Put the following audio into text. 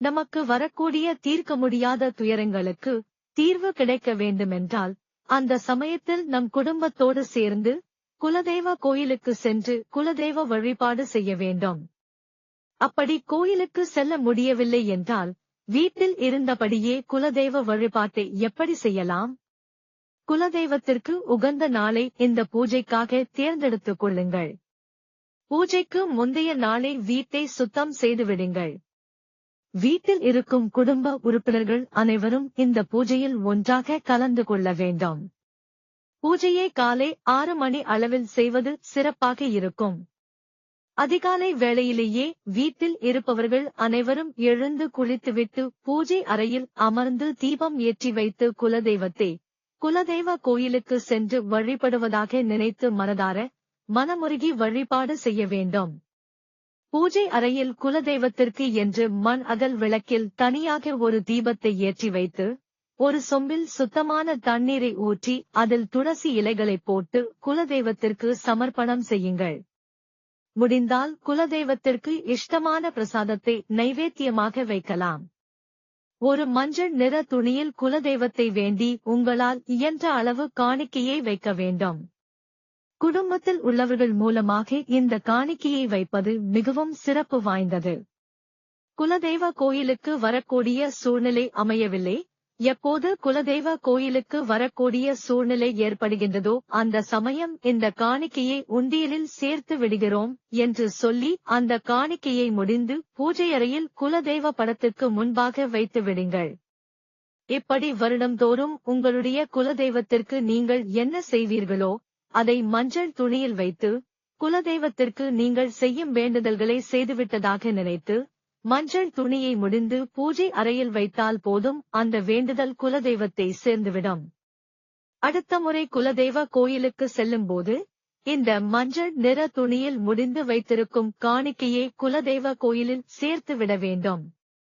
நமக்கு வரக்கூடிய தீர்க்க முடியாத துயரங்களுக்கு தீர்வு கிடைக்க வேண்டுமென்றால் அந்த சமயத்தில் நம் குடும்பத்தோடு சேர்ந்து குலதெய்வ கோயிலுக்கு சென்று குலதெய்வ வழிபாடு செய்ய வேண்டும். அப்படி கோயிலுக்கு செல்ல முடியவில்லை என்றால் வீட்டில் இருந்தபடியே குலதெய்வ வழிபாட்டை எப்படி செய்யலாம்? குலதெய்வத்திற்கு உகந்த நாளை இந்த பூஜைக்காக தேர்ந்தெடுத்துக் கொள்ளுங்கள். பூஜைக்கு முந்தைய நாளை வீட்டை சுத்தம் செய்துவிடுங்கள். வீட்டில் இருக்கும் குடும்ப உறுப்பினர்கள் அனைவரும் இந்த பூஜையில் ஒன்றாக கலந்து கொள்ள வேண்டும். பூஜையை காலை 6 மணி அளவில் செய்வது சிறப்பாக இருக்கும். அதிகாலை வேளையிலேயே வீட்டில் இருப்பவர்கள் அனைவரும் எழுந்து குளித்துவிட்டு பூஜை அறையில் அமர்ந்து தீபம் ஏற்றி வைத்து குலதெய்வ கோயிலுக்கு சென்று வழிபடுவதாக நினைத்து மனமுருகி வழிபாடு செய்ய வேண்டும். பூஜை அறையில் குலதெய்வத்திற்கு என்று மண் அகல் விளக்கில் தனியாக ஒரு தீபத்தை ஏற்றி வைத்து ஒரு சொம்பில் சுத்தமான தண்ணீரை ஊற்றி அதில் துளசி இலைகளை போட்டு குலதெய்வத்திற்கு சமர்ப்பணம் செய்யுங்கள். முடிந்தால் குலதெய்வத்திற்கு இஷ்டமான பிரசாதத்தை நைவேத்தியமாக வைக்கலாம். ஒரு மஞ்சள் நிற துணியில் குலதெய்வத்தை வேண்டி உங்களால் இயன்ற அளவு காணிக்கையை வைக்க வேண்டும். குடும்பத்தில் உள்ளவர்கள் மூலமாக இந்த காணிக்கையை வைப்பது மிகவும் சிறப்பு வாய்ந்தது. குலதெய்வ கோயிலுக்கு வரக்கூடிய சூழ்நிலை அமையவில்லை. எப்போது குலதெய்வ கோயிலுக்கு வரக்கூடிய சூழ்நிலை ஏற்படுகின்றதோ அந்த சமயம் இந்த காணிக்கையை உண்டியலில் சேர்த்து விடுகிறோம் என்று சொல்லி அந்த காணிக்கையை முடிந்து பூஜையறையில் குலதெய்வ படத்திற்கு முன்பாக வைத்து விடுங்கள். இப்படி வருடந்தோறும் உங்களுடைய குலதெய்வத்திற்கு நீங்கள் என்ன செய்வீர்களோ அதை மஞ்சள் துணியில் வைத்து குலதெய்வத்திற்கு நீங்கள் செய்யும் வேண்டுதல்களை செய்துவிட்டதாக நினைத்து மஞ்சள் துணியை முடிந்து பூஜை அறையில் வைத்தால் போதும், அந்த வேண்டுதல் குலதெய்வத்தை சேர்ந்துவிடும். அடுத்த முறை குலதெய்வ கோயிலுக்கு செல்லும்போது இந்த மஞ்சள் நிற துணியில் முடிந்து வைத்திருக்கும் காணிக்கையை குலதெய்வ கோயிலில் சேர்த்து விட வேண்டும்.